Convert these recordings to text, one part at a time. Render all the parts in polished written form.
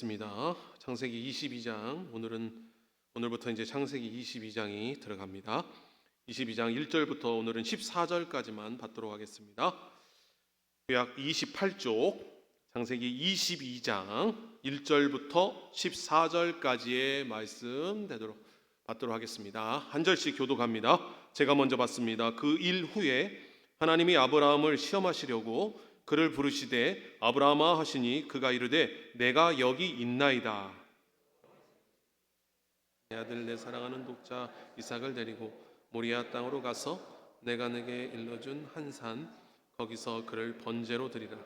하겠습니다. 창세기 22장. 오늘부터 이제 창세기 22장이 들어갑니다. 22장 1절부터 오늘은 14절까지만 받도록 하겠습니다. 구약 28쪽 창세기 22장 1절부터 14절까지의 말씀 받도록 하겠습니다. 한 절씩 교독합니다. 제가 먼저 받습니다. 그 일 후에 하나님이 아브라함을 시험하시려고 그를 부르시되 아브라함아 하시니 그가 이르되 내가 여기 있나이다. 내 아들 내 사랑하는 독자 이삭을 데리고 모리아 땅으로 가서 내가 내게 일러준 한 산 거기서 그를 번제로 드리라.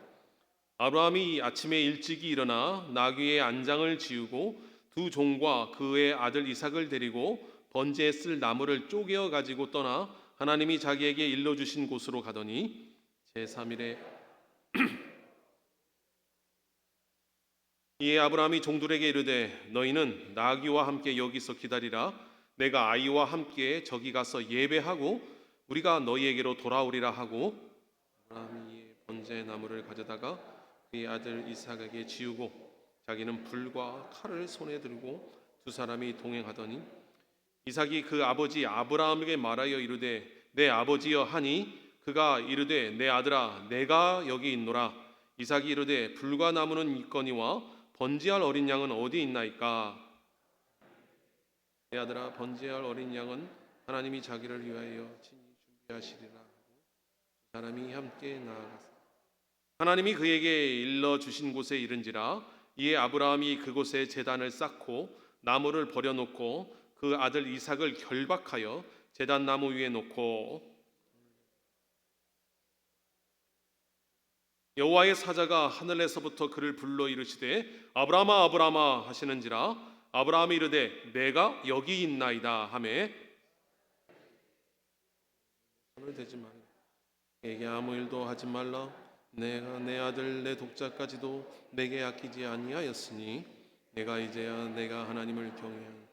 아브라함이 아침에 일찍이 일어나 나귀의 안장을 지우고 두 종과 그의 아들 이삭을 데리고 번제에 쓸 나무를 쪼개어 가지고 떠나 하나님이 자기에게 일러주신 곳으로 가더니 제3일에 이에 아브라함이 종들에게 이르되 너희는 나귀와 함께 여기서 기다리라. 내가 아이와 함께 저기 가서 예배하고 우리가 너희에게로 돌아오리라 하고 아브라함이 번제 나무를 가져다가 그의 아들 이삭에게 지우고 자기는 불과 칼을 손에 들고 두 사람이 동행하더니 이삭이 그 아버지 아브라함에게 말하여 이르되 내 아버지여 하니 그가 이르되 내 아들아 내가 여기 있노라. 이삭이 이르되 불과 나무는 있거니와 번제할 어린 양은 어디 있나이까. 내 아들아 번제할 어린 양은 하나님이 자기를 위하여 친히 준비하시리라 하고 사람이 함께 나아가서 하나님이 그에게 일러 주신 곳에 이른지라. 이에 아브라함이 그곳에 제단을 쌓고 나무를 버려놓고 그 아들 이삭을 결박하여 제단 나무 위에 놓고 여호와의 사자가 하늘에서부터 그를 불러 이르시되 아브라함아 아브라함아 하시는지라. 아브라함이 이르되 내가 여기 있나이다 하매 손을 대지 말라. 내게 아무 일도 하지 말라. 내가 내 아들 내 독자까지도 내게 아끼지 아니하였으니 내가 이제야 내가 하나님을 경외하노라.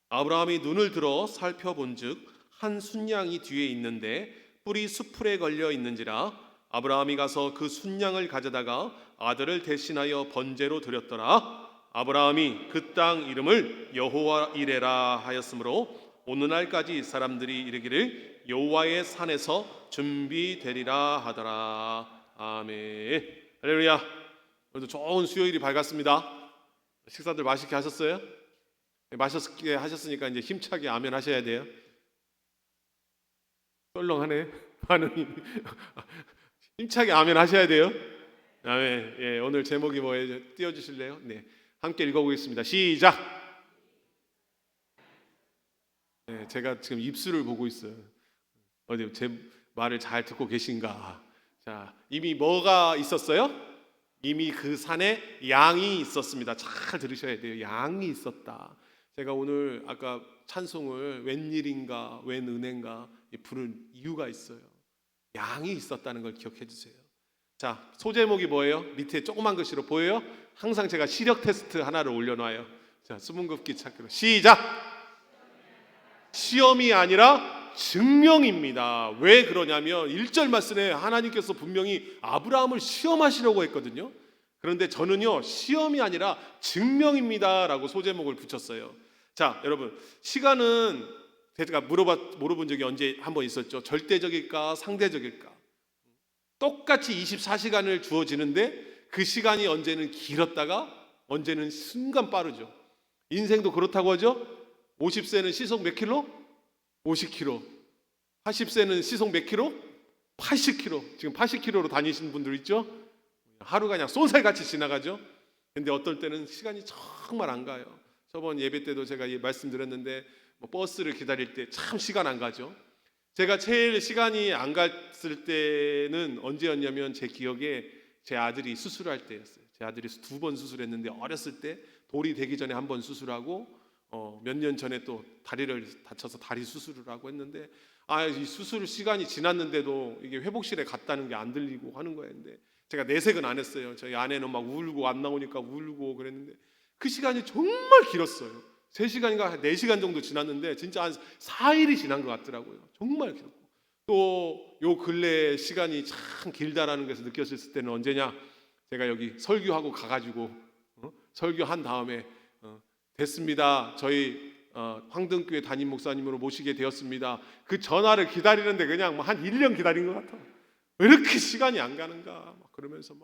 아브라함이 눈을 들어 살펴본즉 한 순양이 뒤에 있는데 뿔이 수풀에 걸려 있는지라. 아브라함이 가서 그 순양을 가져다가 아들을 대신하여 번제로 드렸더라. 아브라함이 그 땅 이름을 여호와 이레라 하였으므로 오늘날까지 사람들이 이르기를 여호와의 산에서 준비되리라 하더라. 아멘. 할렐루야. 오늘도 좋은 수요일이 밝았습니다. 식사들 맛있게 하셨어요? 맛있게 하셨으니까 이제 힘차게 아멘 하셔야 돼요. 썰렁하네 반응이. 힘차게 아멘 하셔야 돼요. 아멘. 예, 오늘 제목이 뭐예요? 띄워주실래요? 네, 함께 읽어보겠습니다. 시작. 네, 제가 지금 입술을 보고 있어요. 어디 제 말을 잘 듣고 계신가? 자, 이미 뭐가 있었어요? 이미 그 산에 양이 있었습니다. 잘 들으셔야 돼요. 양이 있었다. 제가 오늘 아까 찬송을 웬일인가 웬 은혜인가 부른 이유가 있어요. 양이 있었다는 걸 기억해 주세요. 자, 소제목이 뭐예요? 밑에 조그만 글씨로 보여요? 항상 제가 시력 테스트 하나를 올려놔요. 자, 수문급기 찾기로 시작. 시험이 아니라 증명입니다. 왜 그러냐면 1절 말씀에 하나님께서 분명히 아브라함을 시험하시려고 했거든요. 그런데 저는요 시험이 아니라 증명입니다 라고 소제목을 붙였어요. 자, 여러분 시간은 제가 물어본 적이 언제 한번 있었죠. 절대적일까 상대적일까. 똑같이 24시간을 주어지는데 그 시간이 언제는 길었다가 언제는 순간 빠르죠. 인생도 그렇다고 하죠. 50세는 시속 몇 킬로? 50킬로. 80세는 시속 몇 킬로? 80킬로. 지금 80킬로로 다니시는 분들 있죠. 하루가 그냥 쏜살같이 지나가죠. 근데 어떨 때는 시간이 정말 안 가요. 저번 예배 때도 제가 말씀드렸는데 버스를 기다릴 때 참 시간 안 가죠. 제가 제일 시간이 안 갔을 때는 언제였냐면 제 기억에 제 아들이 수술할 때였어요. 제 아들이 2번 수술했는데 어렸을 때 돌이 되기 전에 한 번 수술하고 몇 년 전에 또 다리를 다쳐서 다리 수술을 하고 했는데 이 수술 시간이 지났는데도 이게 회복실에 갔다는 게 안 들리고 하는 거였는데 제가 내색은 안 했어요. 저희 아내는 막 울고 안 나오니까 울고 그랬는데 그 시간이 정말 길었어요. 3시간인가 4시간 정도 지났는데 진짜 한 4일이 지난 것 같더라고요. 정말 길었고 또 요 근래 시간이 참 길다라는 것을 느꼈을 때는 언제냐? 제가 여기 설교하고 가가지고 설교한 다음에 됐습니다. 저희 황등교회 담임 목사님으로 모시게 되었습니다. 그 전화를 기다리는데 그냥 한 1년 기다린 것 같아. 왜 이렇게 시간이 안 가는가? 막 그러면서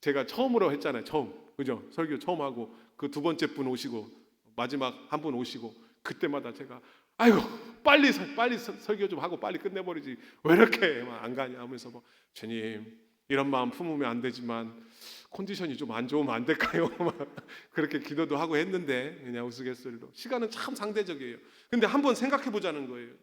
제가 처음으로 했잖아요. 처음, 그죠? 설교 처음 하고 그 두 번째 분 오시고 마지막 한 분 오시고 그때마다 제가 아이고 빨리 설교 좀 하고 빨리 끝내버리지 왜 이렇게 안 가냐 하면서 주님 이런 마음 품으면 안 되지만 컨디션이 좀 안 좋으면 안 될까요? 그렇게 기도도 하고 했는데 그냥 우스갯소리로 시간은 참 상대적이에요. 근데 한번 생각해 보자는 거예요.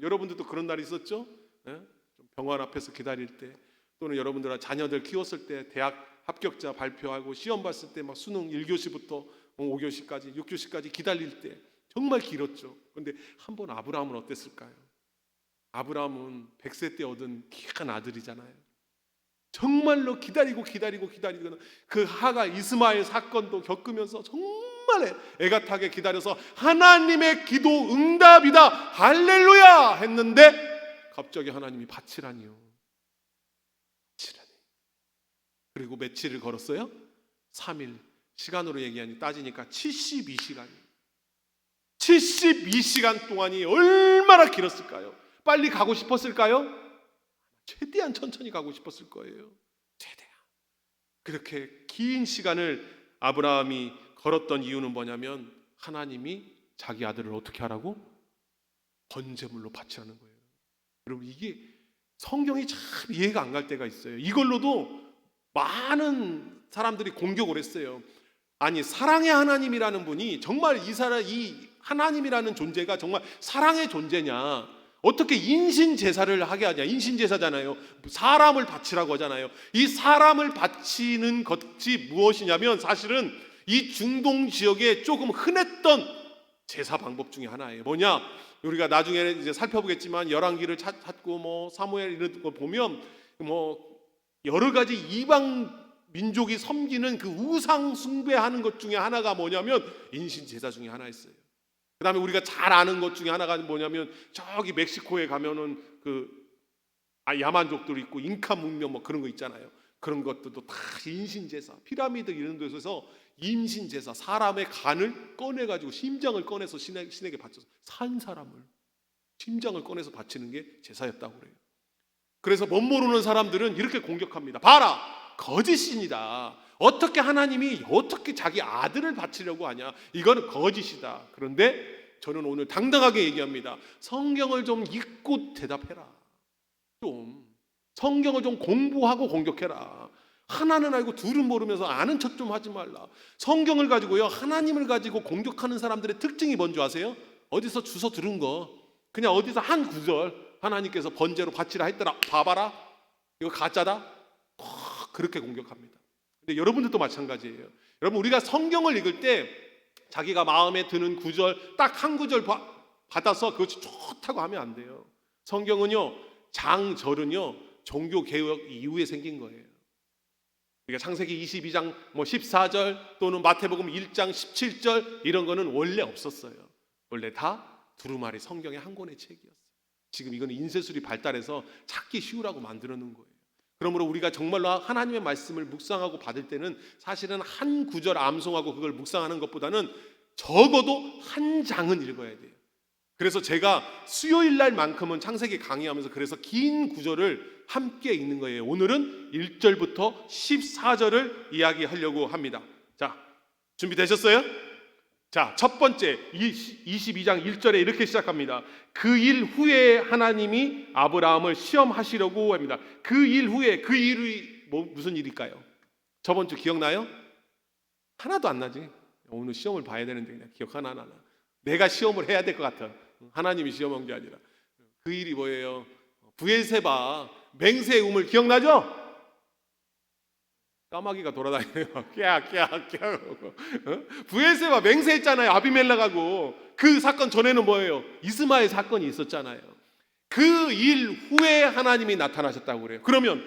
여러분들도 그런 날이 있었죠? 예? 좀 병원 앞에서 기다릴 때 또는 여러분들 자녀들 키웠을 때 대학 합격자 발표하고 시험 봤을 때 막 수능 1교시부터 5교시까지 6교시까지 기다릴 때 정말 길었죠. 그런데 한번 아브라함은 어땠을까요? 아브라함은 100세 때 얻은 귀한 아들이잖아요. 정말로 기다리고 그 하가 이스마엘 사건도 겪으면서 정말 애가타게 기다려서 하나님의 기도 응답이다 할렐루야 했는데 갑자기 하나님이 바치라니요. 그리고 며칠을 걸었어요? 3일. 시간으로 얘기하니 따지니까 72시간이에요. 72시간 동안이 얼마나 길었을까요? 빨리 가고 싶었을까요? 최대한 천천히 가고 싶었을 거예요. 최대한. 그렇게 긴 시간을 아브라함이 걸었던 이유는 뭐냐면 하나님이 자기 아들을 어떻게 하라고? 번제물로 바치라는 거예요. 여러분 이게 성경이 참 이해가 안 갈 때가 있어요. 이걸로도 많은 사람들이 공격을 했어요. 아니 사랑의 하나님이라는 분이 정말 이 하나님이라는 존재가 정말 사랑의 존재냐? 어떻게 인신 제사를 하게 하냐? 인신 제사잖아요. 사람을 바치라고 하잖아요. 이 사람을 바치는 것이 무엇이냐면 사실은 이 중동 지역에 조금 흔했던 제사 방법 중에 하나예요. 뭐냐? 우리가 나중에 이제 살펴보겠지만 열왕기를 찾고 사무엘 이런 거 보면 여러 가지 이방 민족이 섬기는 그 우상 숭배하는 것 중에 하나가 뭐냐면 인신 제사 중에 하나였어요. 그 다음에 우리가 잘 아는 것 중에 하나가 뭐냐면 저기 멕시코에 가면은 야만족들 있고 잉카 문명 그런 거 있잖아요. 그런 것들도 다 인신제사, 피라미드 이런 데서 임신제사, 사람의 간을 꺼내가지고 심장을 꺼내서 신에게 바쳐서 산 사람을 심장을 꺼내서 바치는 게 제사였다고 그래요. 그래서 못 모르는 사람들은 이렇게 공격합니다. 봐라, 거짓신이다. 어떻게 하나님이 어떻게 자기 아들을 바치려고 하냐? 이거는 거짓이다. 그런데 저는 오늘 당당하게 얘기합니다. 성경을 좀 읽고 대답해라. 좀 성경을 좀 공부하고 공격해라. 하나는 알고 둘은 모르면서 아는 척 좀 하지 말라. 성경을 가지고요 하나님을 가지고 공격하는 사람들의 특징이 뭔지 아세요? 어디서 주워 들은 거 그냥 어디서 한 구절 하나님께서 번제로 바치라 했더라. 봐봐라 이거 가짜다. 그렇게 공격합니다. 근데 여러분들도 마찬가지예요. 여러분 우리가 성경을 읽을 때 자기가 마음에 드는 구절 딱 한 구절 받아서 그것이 좋다고 하면 안 돼요. 성경은요 장절은요 종교 개혁 이후에 생긴 거예요. 그러니까 창세기 22장 14절 또는 마태복음 1장 17절 이런 거는 원래 없었어요. 원래 다 두루마리 성경의 한 권의 책이었어요. 지금 이거는 인쇄술이 발달해서 찾기 쉬우라고 만들어 놓은 거예요. 그러므로 우리가 정말로 하나님의 말씀을 묵상하고 받을 때는 사실은 한 구절 암송하고 그걸 묵상하는 것보다는 적어도 한 장은 읽어야 돼요. 그래서 제가 수요일 날만큼은 창세기 강의하면서 그래서 긴 구절을 함께 읽는 거예요. 오늘은 1절부터 14절을 이야기하려고 합니다. 자, 준비되셨어요? 자, 첫 번째 22장 1절에 이렇게 시작합니다. 그 일 후에 하나님이 아브라함을 시험하시려고 합니다. 그 일 후에 그 일이 무슨 일일까요? 저번 주 기억나요? 하나도 안 나지. 오늘 시험을 봐야 되는데 그냥 기억 하나. 내가 시험을 해야 될 것 같아. 하나님이 시험한 게 아니라. 그 일이 뭐예요? 브엘세바 맹세의 우물 기억나죠? 까마귀가 돌아다니네요. 깨악. 브엘세바 맹세했잖아요. 아비멜렉하고. 그 사건 전에는 뭐예요? 이스마엘 사건이 있었잖아요. 그 일 후에 하나님이 나타나셨다고 그래요. 그러면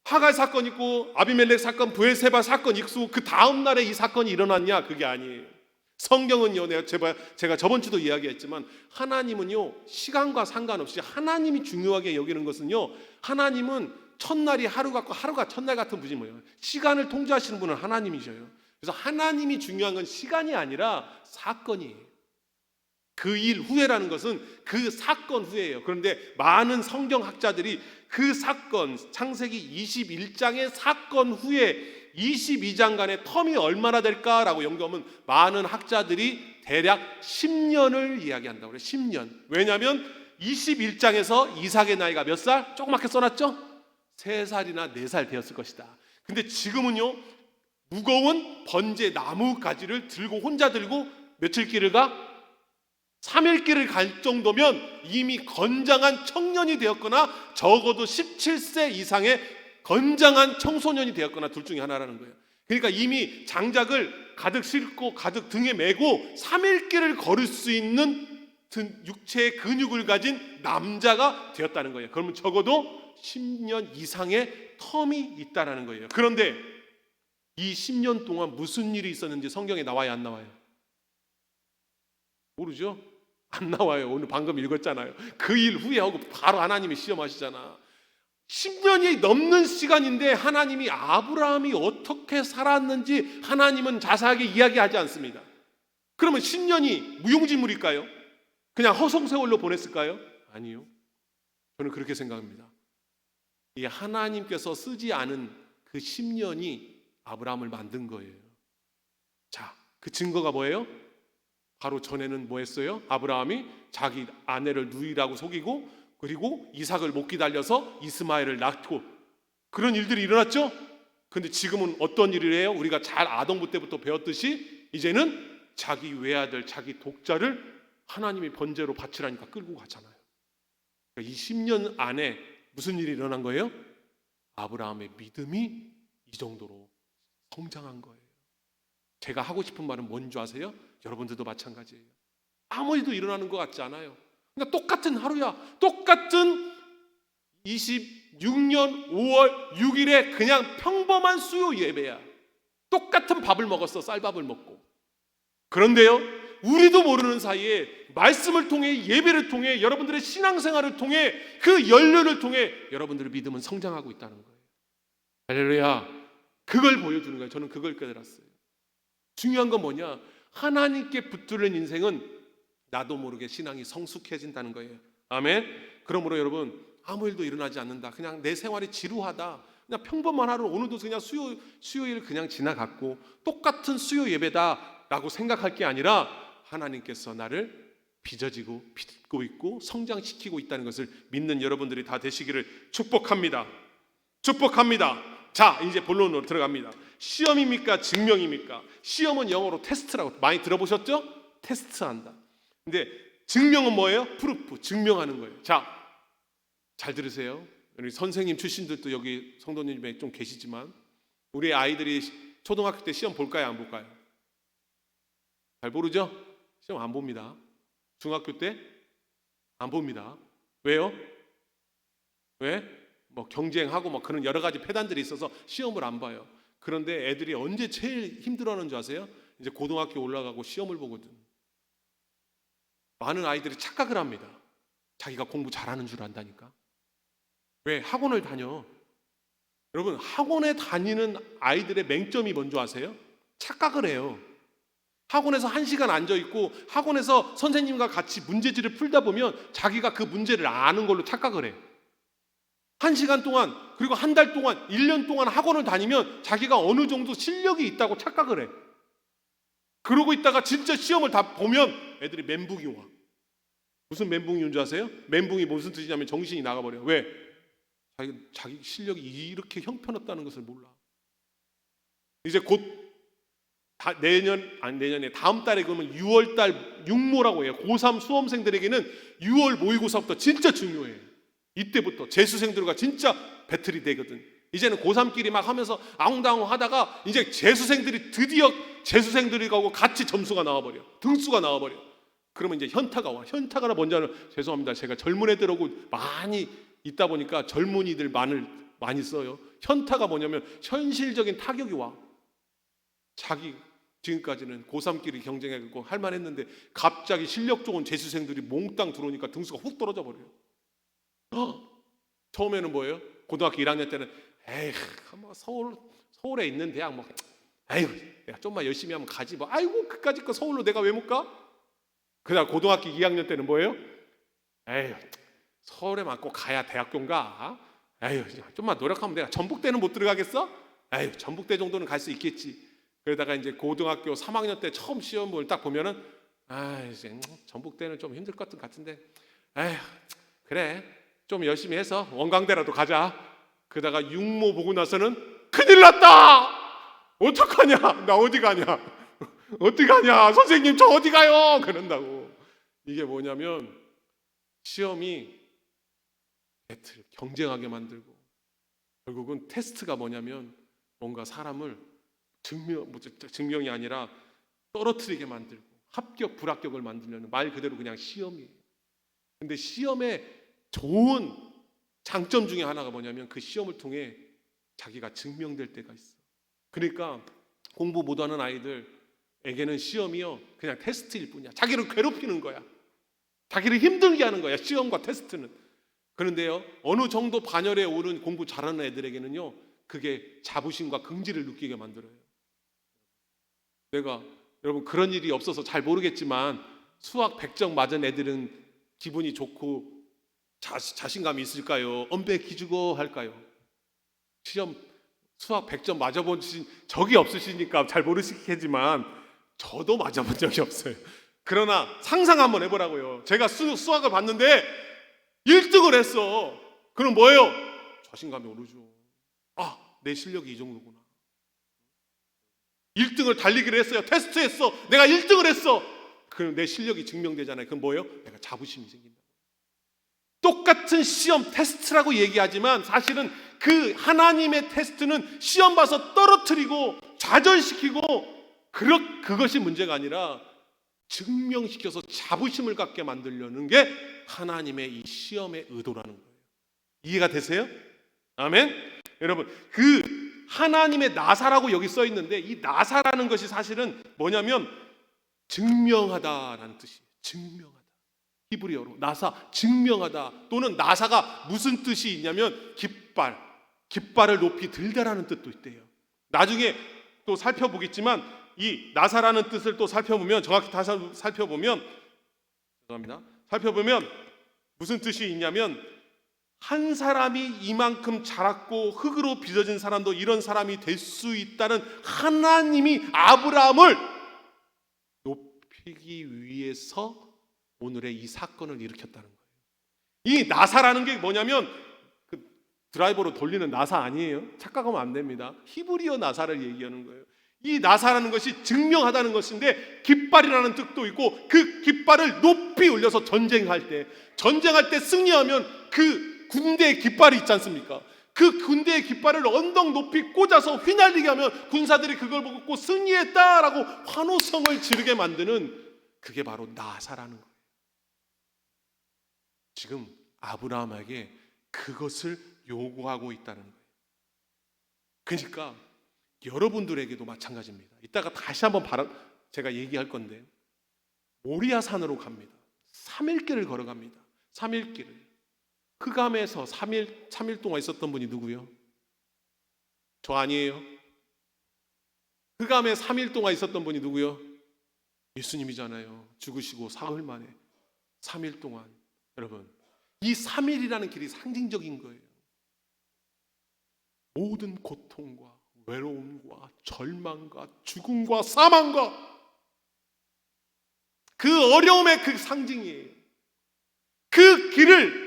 하갈 사건 있고 아비멜렉 사건, 브엘세바 사건 있고 그 다음 날에 이 사건이 일어났냐? 그게 아니에요. 성경은요, 제가 저번 주도 이야기했지만 하나님은요 시간과 상관없이 하나님이 중요하게 여기는 것은요 하나님은 첫날이 하루 같고 하루가 첫날 같은 분이 뭐예요? 시간을 통제하시는 분은 하나님이셔요. 그래서 하나님이 중요한 건 시간이 아니라 사건이에요. 그 일 후에라는 것은 그 사건 후에예요. 그런데 많은 성경학자들이 그 사건, 창세기 21장의 사건 후에 22장간의 텀이 얼마나 될까라고 연구하면 많은 학자들이 대략 10년을 이야기한다고 그래요. 10년. 왜냐하면 21장에서 이삭의 나이가 몇 살? 조그맣게 써놨죠? 3살이나 4살 되었을 것이다. 근데 지금은요, 무거운 번제 나무 가지를 들고 혼자 들고 며칠 길을 가? 3일 길을 갈 정도면 이미 건장한 청년이 되었거나 적어도 17세 이상의 건장한 청소년이 되었거나 둘 중에 하나라는 거예요. 그러니까 이미 장작을 가득 싣고 가득 등에 메고 3일 길을 걸을 수 있는 육체의 근육을 가진 남자가 되었다는 거예요. 그러면 적어도 10년 이상의 텀이 있다는 거예요. 그런데 이 10년 동안 무슨 일이 있었는지 성경에 나와요, 안 나와요? 모르죠? 안 나와요. 오늘 방금 읽었잖아요. 그 일 후에 하고 바로 하나님이 시험하시잖아. 10년이 넘는 시간인데 하나님이 아브라함이 어떻게 살았는지 하나님은 자세하게 이야기하지 않습니다. 그러면 10년이 무용지물일까요? 그냥 허송세월로 보냈을까요? 아니요. 저는 그렇게 생각합니다. 이 하나님께서 쓰지 않은 그 10년이 아브라함을 만든 거예요. 자, 그 증거가 뭐예요? 바로 전에는 뭐 했어요? 아브라함이 자기 아내를 누이라고 속이고 그리고 이삭을 못 기다려서 이스마엘을 낳고 그런 일들이 일어났죠? 근데 지금은 어떤 일을 해요? 우리가 잘 아동부 때부터 배웠듯이 이제는 자기 외아들, 자기 독자를 하나님이 번제로 바치라니까 끌고 가잖아요. 그러니까 이 10년 안에 무슨 일이 일어난 거예요? 아브라함의 믿음이 이 정도로 성장한 거예요. 제가 하고 싶은 말은 뭔지 아세요? 여러분들도 마찬가지예요. 아무 일도 일어나는 것 같지 않아요. 그러니까 똑같은 하루야. 똑같은 26년 5월 6일에 그냥 평범한 수요 예배야. 똑같은 밥을 먹었어. 쌀밥을 먹고. 그런데요, 우리도 모르는 사이에 말씀을 통해 예배를 통해 여러분들의 신앙생활을 통해 그 연륜을 통해 여러분들의 믿음은 성장하고 있다는 거예요. 할렐루야. 그걸 보여주는 거예요. 저는 그걸 깨달았어요. 중요한 건 뭐냐? 하나님께 붙들린 인생은 나도 모르게 신앙이 성숙해진다는 거예요. 아멘. 그러므로 여러분, 아무 일도 일어나지 않는다. 그냥 내 생활이 지루하다. 그냥 평범한 하루, 오늘도 그냥 수요일 그냥 지나갔고 똑같은 수요 예배다라고 생각할 게 아니라 하나님께서 나를 빚어지고 빚고 있고 성장시키고 있다는 것을 믿는 여러분들이 다 되시기를 축복합니다. 축복합니다. 자, 이제 본론으로 들어갑니다. 시험입니까? 증명입니까? 시험은 영어로 테스트라고 많이 들어보셨죠? 테스트한다. 근데 증명은 뭐예요? 프루프, 증명하는 거예요. 자, 잘 들으세요. 우리 선생님 출신들도 여기 성도님에 좀 계시지만 우리 아이들이 초등학교 때 시험 볼까요? 안 볼까요? 잘 모르죠? 시험 안 봅니다. 중학교 때 안 봅니다. 왜요? 왜? 뭐 경쟁하고 뭐 그런 여러 가지 패단들이 있어서 시험을 안 봐요. 그런데 애들이 언제 제일 힘들어하는 줄 아세요? 이제 고등학교 올라가고 시험을 보거든. 많은 아이들이 착각을 합니다. 자기가 공부 잘하는 줄 안다니까. 왜? 학원을 다녀. 여러분, 학원에 다니는 아이들의 맹점이 뭔지 아세요? 착각을 해요. 학원에서 1시간 앉아있고 학원에서 선생님과 같이 문제지를 풀다 보면 자기가 그 문제를 아는 걸로 착각을 해. 1시간 동안 그리고 한 달 동안 1년 동안 학원을 다니면 자기가 어느 정도 실력이 있다고 착각을 해. 그러고 있다가 진짜 시험을 다 보면 애들이 멘붕이 와. 무슨 멘붕이 온 줄 아세요? 멘붕이 무슨 뜻이냐면 정신이 나가버려. 왜? 자기 실력이 이렇게 형편없다는 것을 몰라. 이제 곧 내년에 다음 달에 그러면 6월달 육모라고 해요. 고3 수험생들에게는 6월 모의고사부터 진짜 중요해요. 이때부터 재수생들과 진짜 배틀이 되거든. 이제는 고3끼리 막 하면서 아웅다웅 하다가 이제 재수생들이 드디어 재수생들하고 같이 점수가 나와버려. 등수가 나와버려. 그러면 이제 현타가 와. 현타가 뭔지 알아요? 죄송합니다. 제가 젊은 애들하고 많이 있다 보니까 젊은이들 많이 써요. 현타가 뭐냐면 현실적인 타격이 와. 자기 지금까지는 고3끼리 경쟁해갖고 할만했는데 갑자기 실력 좋은 재수생들이 몽땅 들어오니까 등수가 훅 떨어져 버려요. 처음에는 뭐예요? 고등학교 1학년 때는 에이 뭐 서울에 있는 대학 뭐 아이고 내가 좀만 열심히 하면 가지 뭐 아이고 그까짓 거 서울로 내가 왜 못 가? 그다음 고등학교 2학년 때는 뭐예요? 에이 서울에만 꼭 가야 대학교인가? 에이 좀만 노력하면 내가 전북대는 못 들어가겠어? 에이 전북대 정도는 갈 수 있겠지. 그러다가 이제 고등학교 3학년 때 처음 시험을 딱 보면은 이제 전북대는 좀 힘들 것 같은데 에휴 그래 좀 열심히 해서 원광대라도 가자. 그러다가 육모 보고 나서는 큰일 났다. 어떡하냐? 나 어디 가냐? 어디 가냐? 선생님 저 어디 가요? 그런다고. 이게 뭐냐면 시험이 배틀 경쟁하게 만들고 결국은 테스트가 뭐냐면 뭔가 사람을 증명이 아니라 떨어뜨리게 만들고 합격 불합격을 만들려는 말 그대로 그냥 시험이에요. 근데 시험의 좋은 장점 중에 하나가 뭐냐면 그 시험을 통해 자기가 증명될 때가 있어. 그러니까 공부 못하는 아이들에게는 시험이요 그냥 테스트일 뿐이야. 자기를 괴롭히는 거야. 자기를 힘들게 하는 거야. 시험과 테스트는. 그런데요 어느 정도 반열에 오른 공부 잘하는 애들에게는요 그게 자부심과 긍지를 느끼게 만들어요. 내가 여러분 그런 일이 없어서 잘 모르겠지만 수학 100점 맞은 애들은 기분이 좋고 자신감이 있을까요? 엄배 기죽어 할까요? 시험 수학 100점 맞아보신 적이 없으시니까 잘 모르시겠지만 저도 맞아본 적이 없어요. 그러나 상상 한번 해보라고요. 제가 수학을 봤는데 1등을 했어. 그럼 뭐예요? 자신감이 오르죠. 내 실력이 이 정도구나. 1등을 달리기를 했어요. 테스트했어. 내가 1등을 했어. 그럼 내 실력이 증명되잖아요. 그럼 뭐예요? 내가 자부심이 생긴다. 똑같은 시험 테스트라고 얘기하지만 사실은 그 하나님의 테스트는 시험 봐서 떨어뜨리고 좌절시키고 그것이 문제가 아니라 증명시켜서 자부심을 갖게 만들려는 게 하나님의 이 시험의 의도라는 거예요. 이해가 되세요? 아멘. 여러분 그 하나님의 나사라고 여기 써 있는데 이 나사라는 것이 사실은 뭐냐면 증명하다라는 뜻이에요. 증명하다. 히브리어로 나사 증명하다 또는 나사가 무슨 뜻이 있냐면 깃발을 높이 들다라는 뜻도 있대요. 나중에 또 살펴보겠지만 이 나사라는 뜻을 또 살펴보면 정확히 다시 살펴보면 무슨 뜻이 있냐면 한 사람이 이만큼 자랐고 흙으로 빚어진 사람도 이런 사람이 될 수 있다는 하나님이 아브라함을 높이기 위해서 오늘의 이 사건을 일으켰다는 거예요. 이 나사라는 게 뭐냐면 그 드라이버로 돌리는 나사 아니에요. 착각하면 안 됩니다. 히브리어 나사를 얘기하는 거예요. 이 나사라는 것이 증명하다는 것인데 깃발이라는 뜻도 있고 그 깃발을 높이 올려서 전쟁할 때 승리하면 그 군대의 깃발이 있지 않습니까? 그 군대의 깃발을 언덕 높이 꽂아서 휘날리게 하면 군사들이 그걸 보고 승리했다라고 환호성을 지르게 만드는 그게 바로 나사라는 거예요. 지금 아브라함에게 그것을 요구하고 있다는 거예요. 그러니까 여러분들에게도 마찬가지입니다. 이따가 다시 한번 제가 얘기할 건데 모리아 산으로 갑니다. 3일길을 걸어갑니다. 3일길을. 흑암에서 3일 동안 있었던 분이 누구요? 저 아니에요. 흑암에 3일 동안 있었던 분이 누구요? 예수님이잖아요. 죽으시고 사흘 만에 3일 동안. 여러분 이 3일이라는 길이 상징적인 거예요. 모든 고통과 외로움과 절망과 죽음과 사망과 그 어려움의 그 상징이에요. 그 길을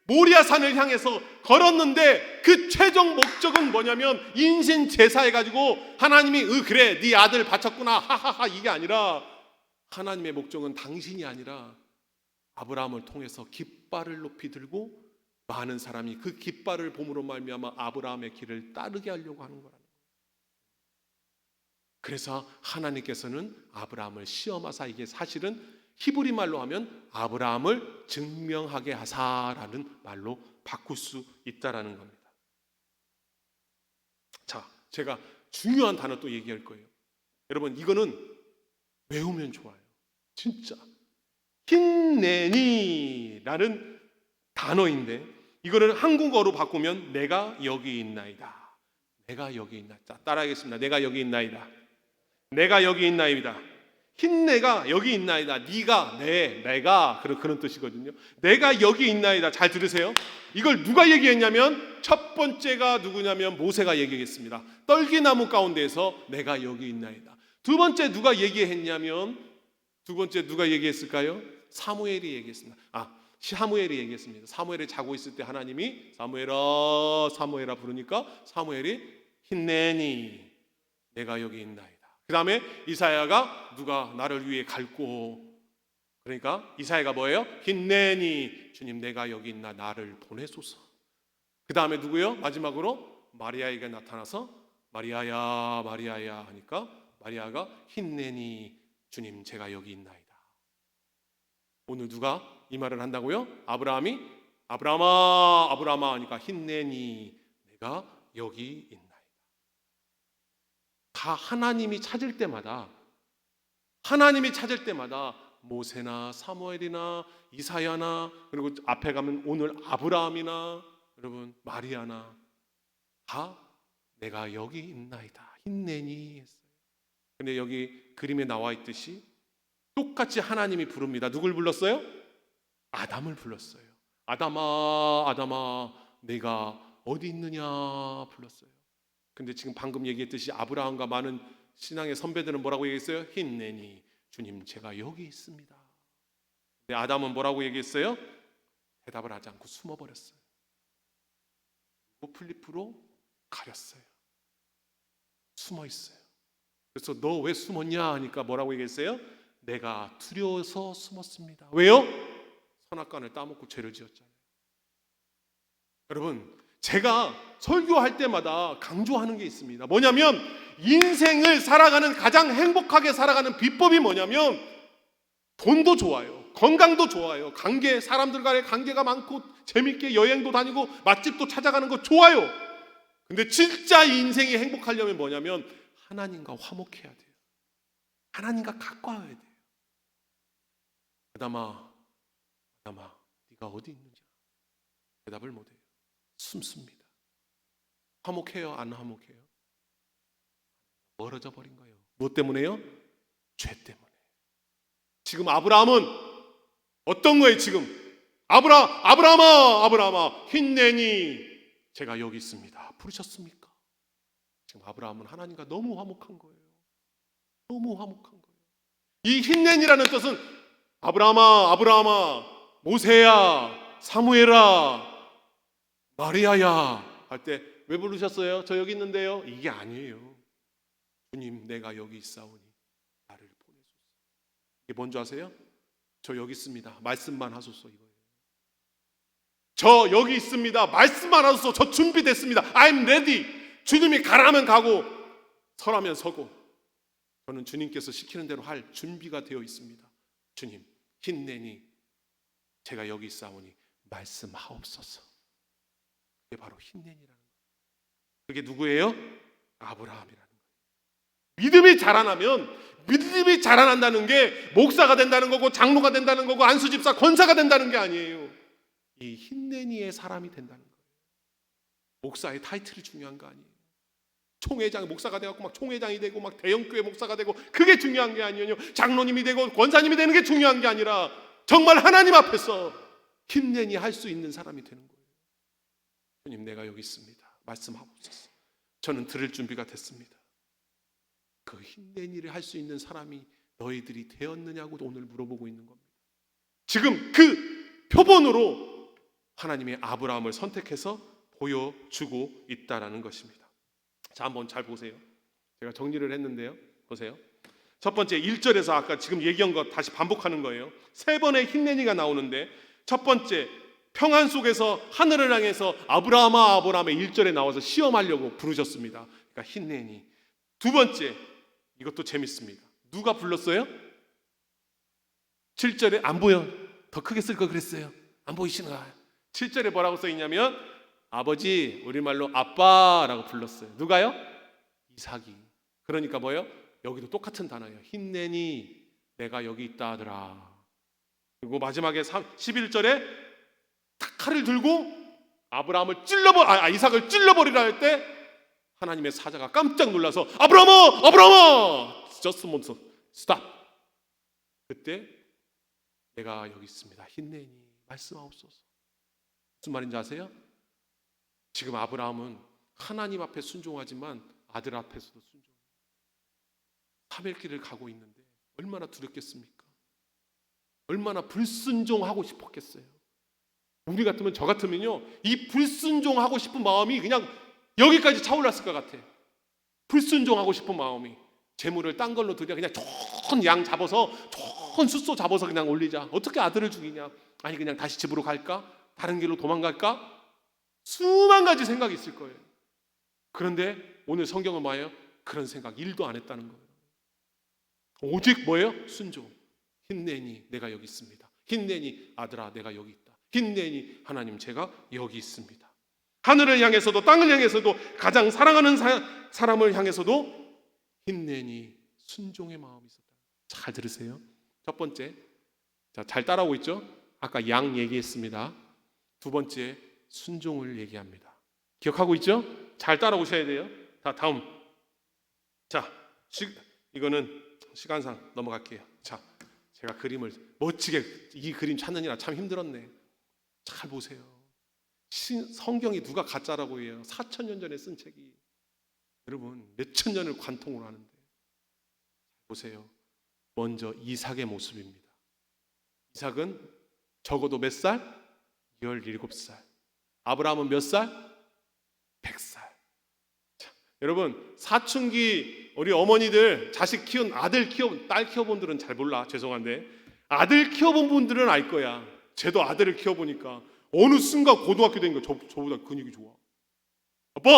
모리아산을 향해서 걸었는데 그 최종 목적은 뭐냐면 인신 제사해가지고 하나님이 그래 네 아들 바쳤구나 하하하 이게 아니라 하나님의 목적은 당신이 아니라 아브라함을 통해서 깃발을 높이 들고 많은 사람이 그 깃발을 봄으로 말미암아 아브라함의 길을 따르게 하려고 하는 거라는 거예요. 그래서 하나님께서는 아브라함을 시험하사 이게 사실은 히브리 말로 하면 아브라함을 증명하게 하사라는 말로 바꿀 수 있다라는 겁니다. 자, 제가 중요한 단어 또 얘기할 거예요. 여러분 이거는 외우면 좋아요. 진짜 힘내니라는 단어인데 이거를 한국어로 바꾸면 내가 여기 있나이다. 내가 여기 있나. 자, 따라하겠습니다. 내가 여기 있나이다. 내가 여기 있나이다. 흰내가 여기 있나이다. 네가, 내가 그런 뜻이거든요. 내가 여기 있나이다. 잘 들으세요. 이걸 누가 얘기했냐면 첫 번째가 누구냐면 모세가 얘기했습니다. 떨기나무 가운데에서 내가 여기 있나이다. 두 번째 누가 얘기했냐면 누가 얘기했을까요? 사무엘이 얘기했습니다. 사무엘이 얘기했습니다. 사무엘이 자고 있을 때 하나님이 사무엘아 부르니까 사무엘이 힘내니 내가 여기 있나이다. 그 다음에 이사야가 누가 나를 위해 갈고, 그러니까 이사야가 뭐예요? 힘내니 주님 내가 여기 있나 나를 보내소서. 그 다음에 누구요? 마지막으로 마리아에게 나타나서 마리아야 하니까 마리아가 힘내니 주님 제가 여기 있나이다. 오늘 누가 이 말을 한다고요? 아브라함이 아브라함아 하니까 힘내니 내가 여기 있나이다. 다 하나님이 찾을 때마다 모세나 사무엘이나 이사야나 그리고 앞에 가면 오늘 아브라함이나 여러분 마리아나 다 내가 여기 있나이다 힘내니 했어요. 근데 여기 그림에 나와 있듯이 똑같이 하나님이 부릅니다. 누굴 불렀어요? 아담을 불렀어요. 아담아 내가 어디 있느냐 불렀어요. 근데 지금 방금 얘기했듯이 아브라함과 많은 신앙의 선배들은 뭐라고 얘기했어요? 힘내니 주님 제가 여기 있습니다. 근데 아담은 뭐라고 얘기했어요? 대답을 하지 않고 숨어버렸어요. 플립으로 가렸어요. 숨어있어요. 그래서 너 왜 숨었냐 하니까 뭐라고 얘기했어요? 내가 두려워서 숨었습니다. 왜요? 선악과를 따먹고 죄를 지었잖아요. 여러분 제가 설교할 때마다 강조하는 게 있습니다. 뭐냐면 인생을 살아가는 가장 행복하게 살아가는 비법이 뭐냐면 돈도 좋아요. 건강도 좋아요. 사람들과의 관계가 많고 재밌게 여행도 다니고 맛집도 찾아가는 거 좋아요. 근데 진짜 인생이 행복하려면 뭐냐면 하나님과 화목해야 돼요. 하나님과 가까워야 돼요. 아담아 네가 어디 있느냐 대답을 못해요. 숨습니다. 화목해요? 안 화목해요? 멀어져 버린 거예요. 무엇 때문에요? 죄 때문에. 지금 아브라함은 어떤 거예요? 지금 아브라함아 힘내니 제가 여기 있습니다. 부르셨습니까? 지금 아브라함은 하나님과 너무 화목한 거예요. 너무 화목한 거예요. 이 힘내니라는 뜻은 아브라함아 모세야 사무엘아 마리아야 할 때 왜 부르셨어요? 저 여기 있는데요. 이게 아니에요. 주님 내가 여기 있사오니 나를 보내소서. 이게 뭔지 아세요? 저 여기 있습니다. 말씀만 하소서 이거예요. 저 여기 있습니다. 말씀만 하소서. 저 준비됐습니다. I'm ready. 주님이 가라면 가고 서라면 서고 저는 주님께서 시키는 대로 할 준비가 되어 있습니다. 주님 힘내니 제가 여기 있사오니 말씀하옵소서. 그게 바로 힘내니라는 거예요. 그게 누구예요? 아브라함이라는 거예요. 믿음이 자라난다는 게 목사가 된다는 거고 장로가 된다는 거고 안수집사 권사가 된다는 게 아니에요. 이 힘내니의 사람이 된다는 거예요. 목사의 타이틀이 중요한 거 아니에요. 총회장 목사가 돼갖고 막 총회장이 되고 막 대형교회 목사가 되고 그게 중요한 게 아니에요. 장로님이 되고 권사님이 되는 게 중요한 게 아니라 정말 하나님 앞에서 힘내니 할 수 있는 사람이 되는 거예요. 주님 내가 여기 있습니다. 말씀하옵소서. 저는 들을 준비가 됐습니다. 그 힘낸 일을 할 수 있는 사람이 너희들이 되었느냐고 오늘 물어보고 있는 겁니다. 지금 그 표본으로 하나님의 아브라함을 선택해서 보여주고 있다라는 것입니다. 자, 한번 잘 보세요. 제가 정리를 했는데요. 보세요. 첫 번째 1절에서 아까 지금 얘기한 것 다시 반복하는 거예요. 세 번의 힘내니가 나오는데 첫 번째 평안 속에서 하늘을 향해서 아브라함아 1절에 나와서 시험하려고 부르셨습니다. 그러니까 힘내니. 두 번째 이것도 재밌습니다. 누가 불렀어요? 7절에 안 보여. 더 크게 쓸 거 그랬어요. 안 보이시나? 7절에 뭐라고 써 있냐면 아버지, 우리말로 아빠라고 불렀어요. 누가요? 이삭이. 그러니까 뭐예요? 여기도 똑같은 단어예요. 힘내니 내가 여기 있다 하더라. 그리고 마지막에 11절에 칼을 들고 이삭을 찔러버리라 할 때 하나님의 사자가 깜짝 놀라서 아브라함아, 아브라함아, just a moment, stop. 그때 내가 여기 있습니다. 힘내니 말씀하옵소서. 무슨 말인지 아세요? 지금 아브라함은 하나님 앞에 순종하지만 아들 앞에서도 순종해요. 사멜길을 가고 있는데 얼마나 두렵겠습니까? 얼마나 불순종하고 싶었겠어요. 우리 같으면, 저 같으면요, 이 불순종하고 싶은 마음이 그냥 여기까지 차올랐을 것 같아요. 불순종하고 싶은 마음이. 재물을 딴 걸로 드려, 그냥 좋은 양 잡아서, 좋은 숫소 잡아서 그냥 올리자. 어떻게 아들을 죽이냐? 아니 그냥 다시 집으로 갈까? 다른 길로 도망갈까? 수만 가지 생각이 있을 거예요. 그런데 오늘 성경은 뭐예요? 그런 생각 1도 안 했다는 거예요. 오직 뭐예요? 순종. 힘내니 내가 여기 있습니다. 힘내니 아들아 내가 여기 있다. 힘내니 하나님 제가 여기 있습니다. 하늘을 향해서도 땅을 향해서도 가장 사랑하는 사람을 향해서도 힘내니 순종의 마음이 있었다. 잘 들으세요. 첫 번째, 자, 잘 따라오고 있죠? 아까 양 얘기했습니다. 두 번째, 순종을 얘기합니다. 기억하고 있죠? 잘 따라오셔야 돼요. 자, 다음. 자, 이거는 시간상 넘어갈게요. 자, 제가 그림을 멋지게, 이 그림 찾느니라 참 힘들었네. 잘 보세요. 성경이 누가 가짜라고 해요? 4,000년 전에 쓴 책이 여러분 몇천 년을 관통을 하는데, 보세요. 먼저 이삭의 모습입니다. 이삭은 적어도 몇 살? 17살. 아브라함은 몇 살? 100살. 자, 여러분 사춘기 우리 어머니들 자식 키운, 딸 키워본 분들은 잘 몰라, 죄송한데 아들 키워본 분들은 알 거야. 쟤도 아들을 키워보니까 어느 순간 고등학교 되니까 저보다 근육이 좋아. 아빠!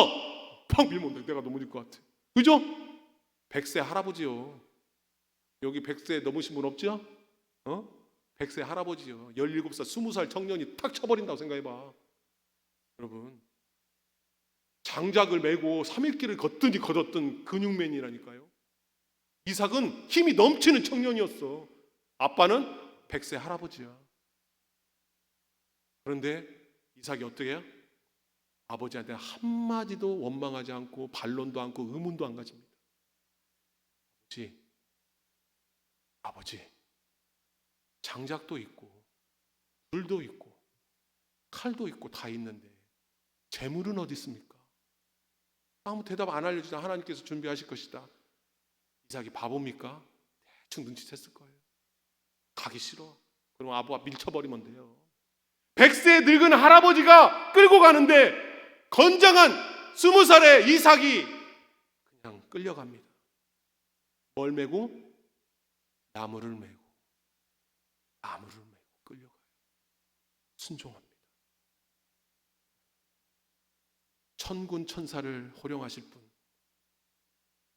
팍 밀면 내가 넘어질 것 같아. 그죠? 100세 할아버지요. 여기 100세 넘으신 분 없죠? 100세 할아버지요. 17살, 20살 청년이 탁 쳐버린다고 생각해봐. 여러분 장작을 메고 3일길을 걷던 근육맨이라니까요. 이삭은 힘이 넘치는 청년이었어. 아빠는 100세 할아버지야. 그런데 이삭이 어떻게 해요? 아버지한테 한마디도 원망하지 않고 반론도 않고 의문도 안 가집니다. 아버지, 장작도 있고 불도 있고 칼도 있고 다 있는데 재물은 어디 있습니까? 아무 대답 안 알려주자 하나님께서 준비하실 것이다. 이삭이 바보입니까? 대충 눈치챘을 거예요. 가기 싫어. 그럼 아부가 밀쳐버리면 돼요. 100세 늙은 할아버지가 끌고 가는데 건장한 20살의 이삭이 그냥 끌려갑니다. 뭘 메고? 나무를 메고 끌려가요. 순종합니다. 천군 천사를 호령하실 분,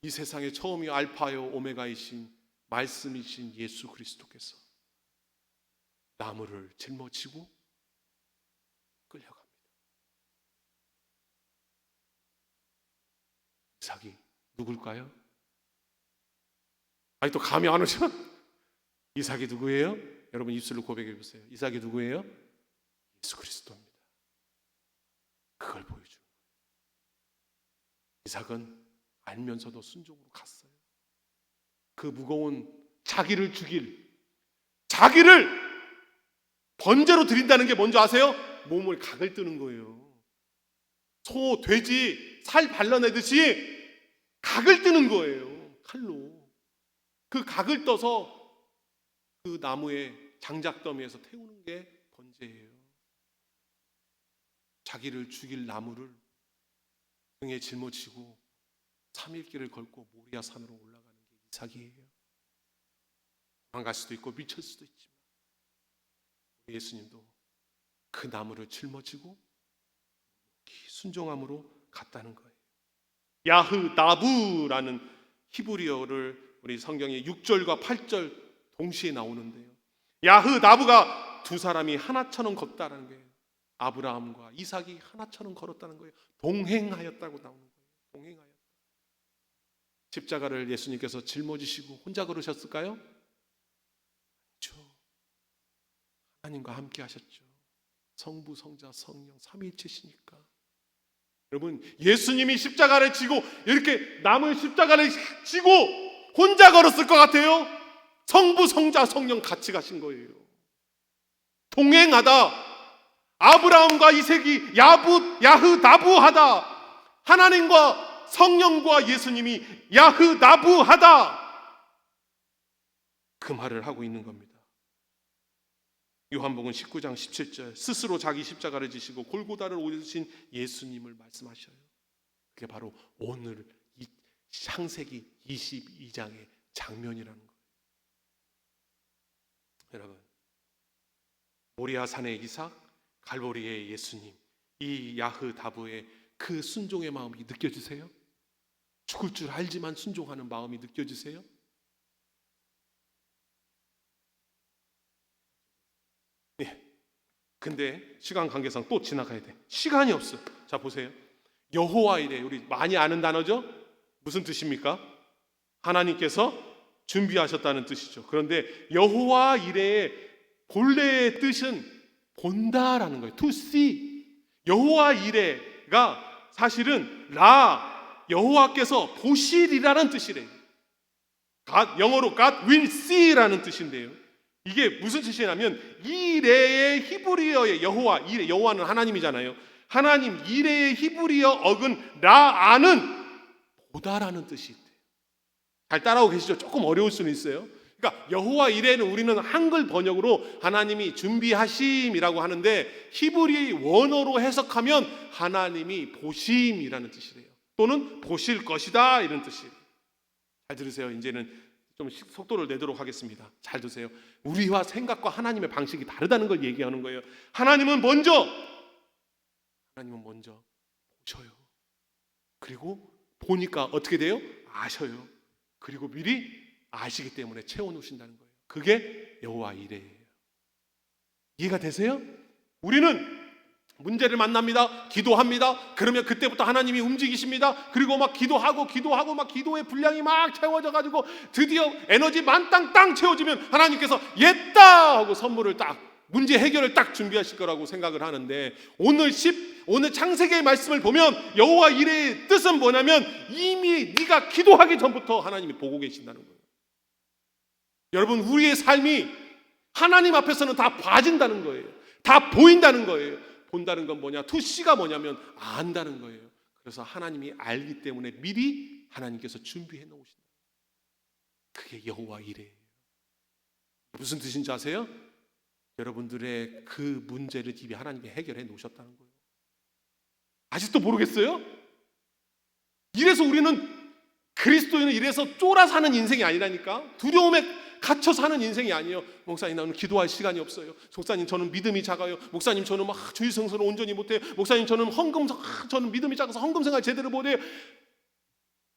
이 세상에 처음이 알파요 오메가이신 말씀이신 예수 그리스도께서 나무를 짊어지고 끌려갑니다. 이삭이 누굴까요? 아니 또 감이 안 오죠? 이삭이 누구예요? 여러분 입술로 고백해 보세요. 이삭이 누구예요? 예수 그리스도입니다. 그걸 보여주는 거예요. 이삭은 알면서도 순종으로 갔어요. 그 무거운 자기를 번제로 드린다는 게 뭔지 아세요? 몸을 각을 뜨는 거예요. 소, 돼지 살 발라내듯이 각을 뜨는 거예요. 칼로. 그 각을 떠서 그 나무에 장작더미에서 태우는 게 번제예요. 자기를 죽일 나무를 등에 짊어지고 3일길을 걷고 모리아 산으로 올라가는 게 이삭이에요. 도망갈 수도 있고 미칠 수도 있지만 예수님도 그 나무를 짊어지고 순종함으로 갔다는 거예요. 야흐나부라는 히브리어를 우리 성경에 6절과 8절 동시에 나오는데요. 야흐나부가 두 사람이 하나처럼 걷다라는 거예요. 아브라함과 이삭이 하나처럼 걸었다는 거예요. 동행하였다고 나오는 거예요. 동행하였다. 십자가를 예수님께서 짊어지시고 혼자 걸으셨을까요? 아니죠. 하나님과 함께 하셨죠. 성부, 성자, 성령 삼위일체시니까. 여러분, 예수님이 십자가를 지고 이렇게 남은 십자가를 지고 혼자 걸었을 것 같아요? 성부, 성자, 성령 같이 가신 거예요. 동행하다. 아브라함과 이삭이 야흐다부하다. 하나님과 성령과 예수님이 야흐다부하다. 그 말을 하고 있는 겁니다. 요한복음 19장 17절, 스스로 자기 십자가를 지시고 골고다를 오르신 예수님을 말씀하셔요. 그게 바로 오늘 이 창세기 22장의 장면이라는 거예요. 여러분, 모리아산의 이삭, 갈보리의 예수님, 이 야흐다부의 그 순종의 마음이 느껴지세요? 죽을 줄 알지만 순종하는 마음이 느껴지세요? 네. 근데 시간 관계상 또 지나가야 돼. 시간이 없어. 자, 보세요. 여호와 이레, 우리 많이 아는 단어죠? 무슨 뜻입니까? 하나님께서 준비하셨다는 뜻이죠. 그런데 여호와 이레의 본래의 뜻은 본다라는 거예요. To see. 여호와 이레가 사실은 여호와께서 보시리라는 뜻이래요. 영어로 God will see라는 뜻인데요. 이게 무슨 뜻이냐면 이레의 히브리어의 여호와는 하나님이잖아요. 하나님 이레의 히브리어 어근 라아는 보다라는 뜻이 있대요. 잘 따라오고 계시죠? 조금 어려울 수는 있어요. 그러니까 여호와 이레는 우리는 한글 번역으로 하나님이 준비하심이라고 하는데 히브리 원어로 해석하면 하나님이 보심이라는 뜻이래요. 또는 보실 것이다 이런 뜻이에요. 잘 들으세요. 이제는 좀 속도를 내도록 하겠습니다. 잘 드세요. 우리와 생각과 하나님의 방식이 다르다는 걸 얘기하는 거예요. 하나님은 먼저 보셔요. 그리고 보니까 어떻게 돼요? 아셔요. 그리고 미리 아시기 때문에 채워놓으신다는 거예요. 그게 여호와 이레예요. 이해가 되세요? 우리는 문제를 만납니다. 기도합니다. 그러면 그때부터 하나님이 움직이십니다. 그리고 막 기도하고 막 기도의 분량이 막 채워져 가지고 드디어 에너지 만땅 땅 채워지면 하나님께서 옛다 하고 선물을 딱 문제 해결을 딱 준비하실 거라고 생각을 하는데 오늘 창세기의 말씀을 보면 여호와 이레의 뜻은 뭐냐면 이미 네가 기도하기 전부터 하나님이 보고 계신다는 거예요. 여러분, 우리의 삶이 하나님 앞에서는 다 봐진다는 거예요. 다 보인다는 거예요. 본다는 건 뭐냐? 투시가 뭐냐면 안다는 거예요. 그래서 하나님이 알기 때문에 미리 하나님께서 준비해 놓으신다. 그게 여호와 이레예요. 무슨 뜻인지 아세요? 여러분들의 그 문제를 이미 하나님이 해결해 놓으셨다는 거예요. 아직도 모르겠어요? 이래서 우리는 그리스도인은 이래서 쫄아 사는 인생이 아니라니까. 두려움에 갇혀 사는 인생이 아니에요. 목사님, 나는 기도할 시간이 없어요. 목사님, 저는 믿음이 작아요. 목사님, 저는 막 주일 성수를 온전히 못해요. 목사님, 저는 믿음이 작아서 헌금 생활 제대로 못해요.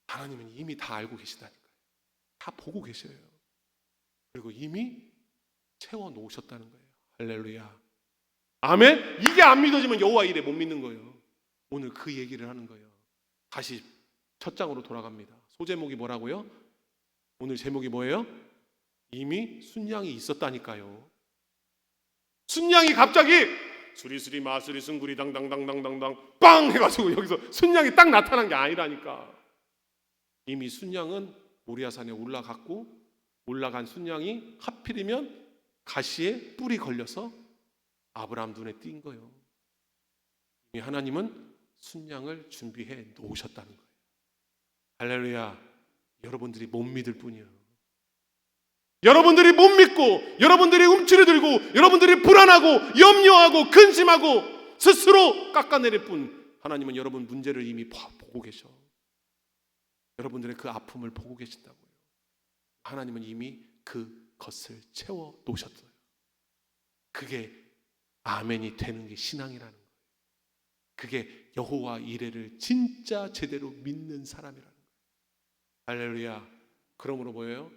하나님은 이미 다 알고 계시다니까요. 다 보고 계셔요. 그리고 이미 채워 놓으셨다는 거예요. 할렐루야. 아멘. 이게 안 믿어지면 여호와 이레 못 믿는 거예요. 오늘 그 얘기를 하는 거예요. 다시 첫 장으로 돌아갑니다. 소제목이 뭐라고요? 오늘 제목이 뭐예요? 이미 순양이 있었다니까요. 순양이 갑자기 수리수리 마수리 승구리 당당당당당당 빵 해가지고 여기서 순양이 딱 나타난 게 아니라니까. 이미 순양은 모리아산에 올라간 순양이 하필이면 가시에 뿔이 걸려서 아브라함 눈에 띈 거예요. 이미 하나님은 순양을 준비해 놓으셨다는 거예요. 할렐루야. 여러분들이 못 믿을 뿐이에요. 여러분들이 못 믿고, 여러분들이 움츠러들고, 여러분들이 불안하고 염려하고 근심하고 스스로 깎아내릴 뿐, 하나님은 여러분 문제를 이미 보고 계셔. 여러분들의 그 아픔을 보고 계신다고요. 하나님은 이미 그것을 채워 놓으셨어요. 그게 아멘이 되는 게 신앙이라는 거예요. 그게 여호와 이레를 진짜 제대로 믿는 사람이라는 거예요. 할렐루야. 그러므로 뭐예요?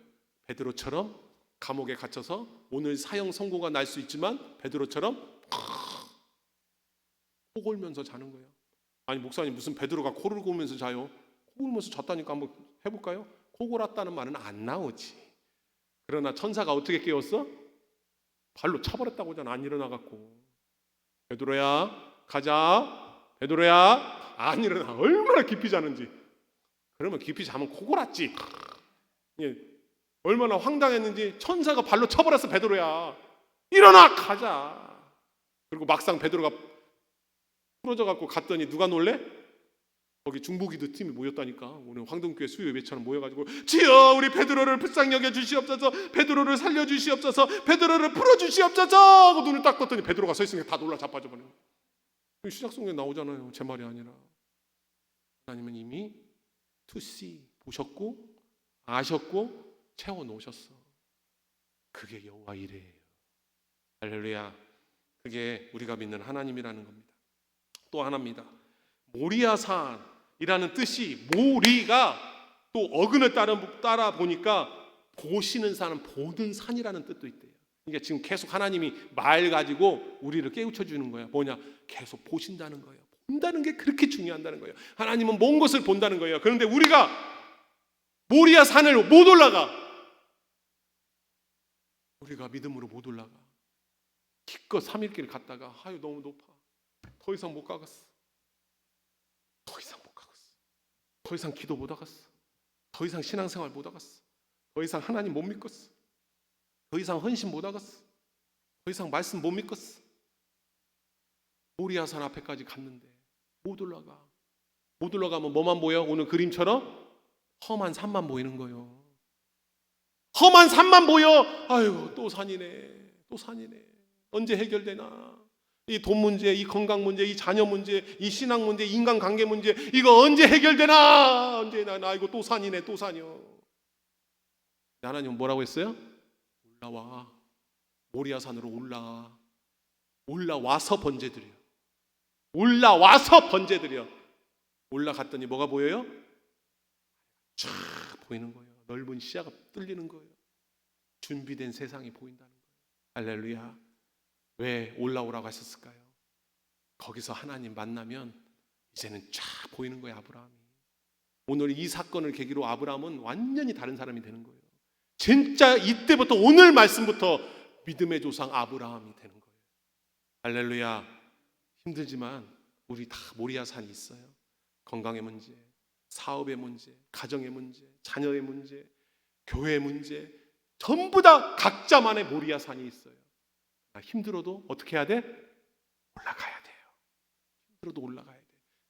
베드로처럼 감옥에 갇혀서 오늘 사형 선고가 날 수 있지만 베드로처럼 코 골면서 자는 거예요. 아니 목사님, 무슨 베드로가 코를 고면서 자요? 코 골면서 잤다니까 한번 해볼까요? 코 골았다는 말은 안 나오지. 그러나 천사가 어떻게 깨웠어? 발로 차버렸다고 하잖아. 안 일어나갖고. 베드로야 가자. 베드로야 안 일어나. 얼마나 깊이 자는지. 그러면 깊이 자면 코골았지. 예, 얼마나 황당했는지 천사가 발로 쳐버렸어. 베드로야 일어나 가자. 그리고 막상 베드로가 풀어져 갖고 갔더니 누가 놀래? 거기 중보기도 팀이 모였다니까. 오늘 황동교회 수요 예배처럼 모여가지고 주여 우리 베드로를 불쌍히 여겨 주시옵소서. 베드로를 살려 주시옵소서. 베드로를 풀어 주시옵소서 하고 눈을 딱 떴더니 베드로가 서 있으니까 다 놀라 자빠져 버려. 시작성경에 나오잖아요. 제 말이 아니라. 하나님은 이미 to see 보셨고 아셨고 채워 놓으셨어. 그게 여호와 이레예요. 할렐루야. 그게 우리가 믿는 하나님이라는 겁니다. 또 하나입니다. 모리아산이라는 뜻이 모리가 또 어근을 따라 보니까 보시는 산은 보는 산이라는 뜻도 있대요. 그러니까 지금 계속 하나님이 말 가지고 우리를 깨우쳐 주는 거예요. 뭐냐? 계속 보신다는 거예요. 본다는 게 그렇게 중요하다는 거예요. 하나님은 먼 것을 본다는 거예요. 그런데 우리가 모리아산을 못 올라가. 우리가 믿음으로 못 올라가. 기껏 3일길 갔다가 아유 너무 높아. 더 이상 못 가겠어. 더 이상 못 가겠어. 더 이상 기도 못 하겠어. 더 이상 신앙생활 못 하겠어. 더 이상 하나님 못 믿겠어. 더 이상 헌신 못 하겠어. 더 이상 말씀 못 믿겠어. 모리아산 앞에까지 갔는데 못 올라가. 못 올라가면 뭐만 보여? 오늘 그림처럼 험한 산만 보이는 거예요. 험한 산만 보여. 아유 또 산이네. 또 산이네. 언제 해결되나? 이 돈 문제, 이 건강 문제, 이 자녀 문제, 이 신앙 문제, 인간관계 문제, 이거 언제 해결되나? 언제나 나 이거 또 산이네, 또 산이요. 하나님은 뭐라고 했어요? 올라와. 모리아산으로 올라와서 번제드려. 올라와서 번제드려. 올라갔더니 뭐가 보여요? 쫙 보이는 거예요. 넓은 시야가 뚫리는 거예요. 준비된 세상이 보인다는 거예요. 할렐루야. 왜 올라오라고 하셨을까요? 거기서 하나님 만나면 이제는 쫙 보이는 거예요. 아브라함이. 오늘 이 사건을 계기로 아브라함은 완전히 다른 사람이 되는 거예요. 진짜 이때부터 오늘 말씀부터 믿음의 조상 아브라함이 되는 거예요. 할렐루야. 힘들지만 우리 다 모리아산이 있어요. 건강의 문제, 사업의 문제, 가정의 문제, 자녀의 문제, 교회의 문제, 전부 다 각자만의 모리아산이 있어요. 힘들어도 어떻게 해야 돼? 올라가야 돼요. 힘들어도 올라가야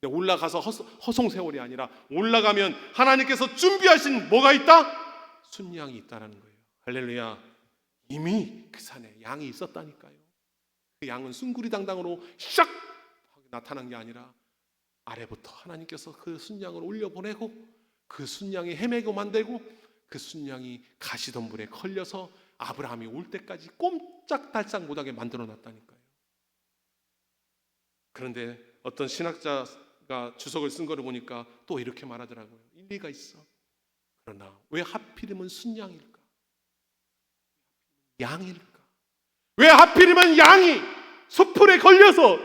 돼. 올라가서 허송세월이 아니라 올라가면 하나님께서 준비하신 뭐가 있다? 순양이 있다라는 거예요. 할렐루야. 이미 그 산에 양이 있었다니까요. 그 양은 숭구리당당으로 샥 나타난 게 아니라 아래부터 하나님께서 그 순양을 올려보내고 그 순양이 헤매고 만들고 그 순양이 가시덤불에 걸려서 아브라함이 올 때까지 꼼짝달싹 못하게 만들어놨다니까요. 그런데 어떤 신학자가 주석을 쓴 거를 보니까 또 이렇게 말하더라고요. 일리가 있어. 그러나 왜 하필이면 순양일까? 양일까? 왜 하필이면 양이 숯불에 걸려서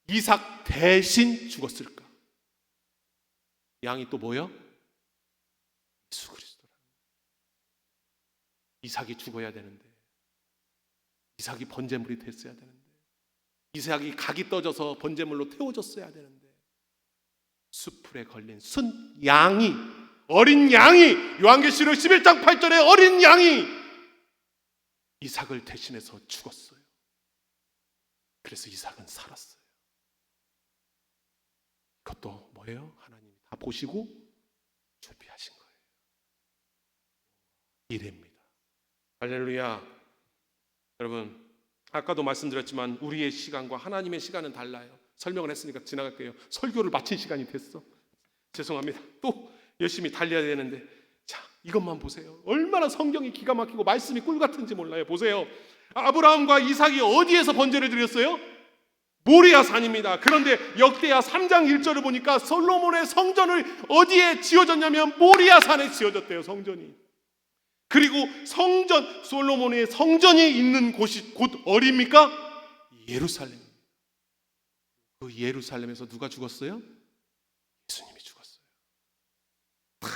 이삭 대신 죽었을까? 양이 또 뭐요? 예수 그리스도라는 거예요. 이삭이 죽어야 되는데, 이삭이 번제물이 됐어야 되는데, 이삭이 각이 떠져서 번제물로 태워졌어야 되는데, 숯불에 걸린 순양이, 어린 양이, 요한계시록 11장 8절에 어린 양이 이삭을 대신해서 죽었어요. 그래서 이삭은 살았어요. 그것도 뭐예요? 하나님이 다 보시고 준비하신 거예요. 이래입니다. 할렐루야. 여러분, 아까도 말씀드렸지만 우리의 시간과 하나님의 시간은 달라요. 설명을 했으니까 지나갈게요. 설교를 마칠 시간이 됐어. 죄송합니다. 또 열심히 달려야 되는데, 자, 이것만 보세요. 얼마나 성경이 기가 막히고 말씀이 꿀 같은지 몰라요. 보세요. 아브라함과 이삭이 어디에서 번제를 드렸어요? 모리아 산입니다. 그런데 역대하 3장 1절을 보니까 솔로몬의 성전을 어디에 지어졌냐면 모리아 산에 지어졌대요. 성전이. 그리고 성전, 솔로몬의 성전이 있는 곳이 곧 어디입니까? 예루살렘입니다. 그 예루살렘에서 누가 죽었어요? 예수님이 죽었어요. 다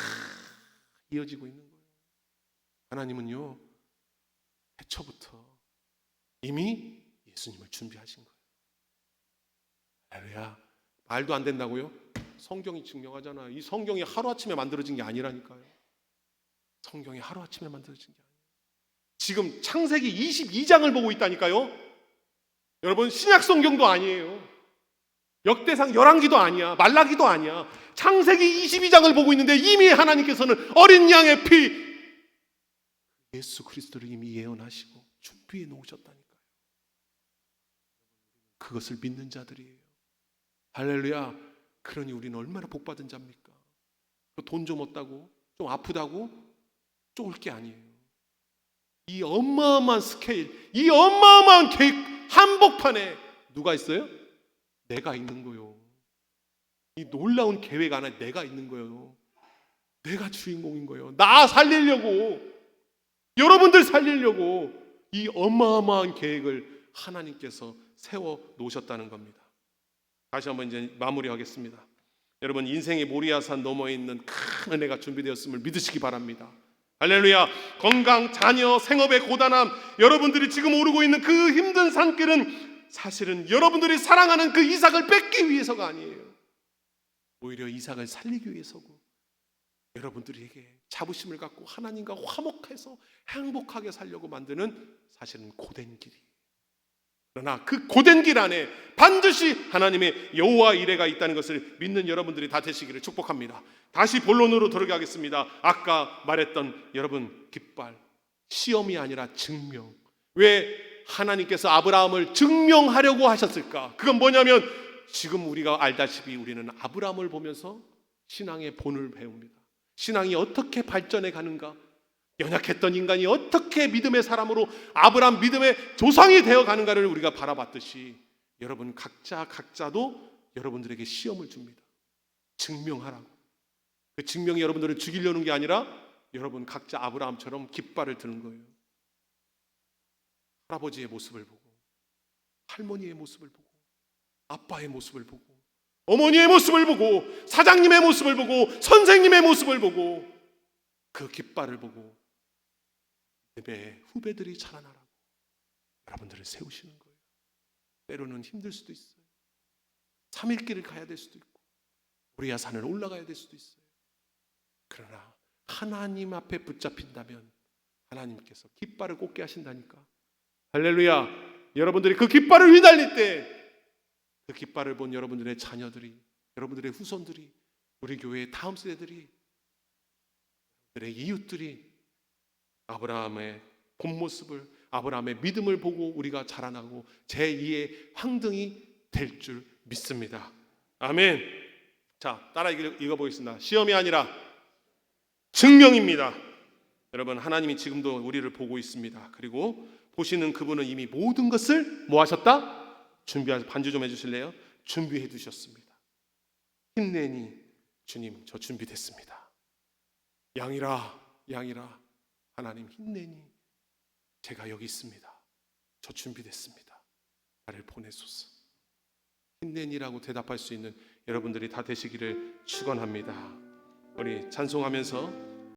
이어지고 있는 거예요. 하나님은요, 태초부터 이미 예수님을 준비하신 거예요. 할렐루야. 말도 안 된다고요? 성경이 증명하잖아. 이 성경이 하루아침에 만들어진 게 아니라니까요. 성경이 하루아침에 만들어진 게 아니에요. 지금 창세기 22장을 보고 있다니까요. 여러분, 신약 성경도 아니에요. 역대상 11기도 아니야. 말라기도 아니야. 창세기 22장을 보고 있는데 이미 하나님께서는 어린 양의 피, 예수 그리스도를 이미 예언하시고 준비해 놓으셨다니까요. 그것을 믿는 자들이에요. 할렐루야. 그러니 우리는 얼마나 복받은 자입니까? 돈 좀 없다고, 좀 아프다고 쫄 게 아니에요. 이 어마어마한 스케일, 이 어마어마한 계획 한복판에 누가 있어요? 내가 있는 거요. 이 놀라운 계획 안에 내가 있는 거예요. 내가 주인공인 거예요. 나 살리려고, 여러분들 살리려고 이 어마어마한 계획을 하나님께서 세워 놓으셨다는 겁니다. 다시 한번 이제 마무리하겠습니다. 여러분, 인생의 모리아산 너머에 있는 큰 은혜가 준비되었음을 믿으시기 바랍니다. 할렐루야. 건강, 자녀, 생업의 고단함, 여러분들이 지금 오르고 있는 그 힘든 산길은 사실은 여러분들이 사랑하는 그 이삭을 뺏기 위해서가 아니에요. 오히려 이삭을 살리기 위해서고, 여러분들에게 자부심을 갖고 하나님과 화목해서 행복하게 살려고 만드는 사실은 고된 길이에요. 그러나 그 고된 길 안에 반드시 하나님의 여호와 이레가 있다는 것을 믿는 여러분들이 다 되시기를 축복합니다. 다시 본론으로 들어가겠습니다. 아까 말했던 여러분 깃발, 시험이 아니라 증명. 왜 하나님께서 아브라함을 증명하려고 하셨을까? 그건 뭐냐면 지금 우리가 알다시피 우리는 아브라함을 보면서 신앙의 본을 배웁니다. 신앙이 어떻게 발전해 가는가? 연약했던 인간이 어떻게 믿음의 사람으로 아브라함 믿음의 조상이 되어 가는가를 우리가 바라봤듯이 여러분 각자도 여러분들에게 시험을 줍니다. 증명하라고. 그 증명이 여러분들을 죽이려는 게 아니라 여러분 각자 아브라함처럼 깃발을 드는 거예요. 할아버지의 모습을 보고, 할머니의 모습을 보고, 아빠의 모습을 보고, 어머니의 모습을 보고, 사장님의 모습을 보고, 선생님의 모습을 보고, 그 깃발을 보고 내 후배들이 자라나라고 여러분들을 세우시는 거예요. 때로는 힘들 수도 있어요. 3일 길을 가야 될 수도 있고 모리아 산을 올라가야 될 수도 있어요. 그러나 하나님 앞에 붙잡힌다면 하나님께서 깃발을 꽂게 하신다니까. 할렐루야. 여러분들이 그 깃발을 휘날릴 때 그 깃발을 본 여러분들의 자녀들이, 여러분들의 후손들이, 우리 교회의 다음 세대들이, 여러분들의 이웃들이 아브라함의 본 모습을, 아브라함의 믿음을 보고 우리가 자라나고 제2의 황등이 될 줄 믿습니다. 아멘. 자, 따라 읽어보겠습니다. 시험이 아니라 증명입니다. 여러분, 하나님이 지금도 우리를 보고 있습니다. 그리고 보시는 그분은 이미 모든 것을 뭐 하셨다? 반주 좀 해주실래요? 준비해 두셨습니다. 힘내니 주님 저 준비됐습니다. 양이라 하나님 힘내니 제가 여기 있습니다. 저 준비됐습니다. 나를 보내소서. 힘내니라고 대답할 수 있는 여러분들이 다 되시기를 축원합니다. 우리 찬송하면서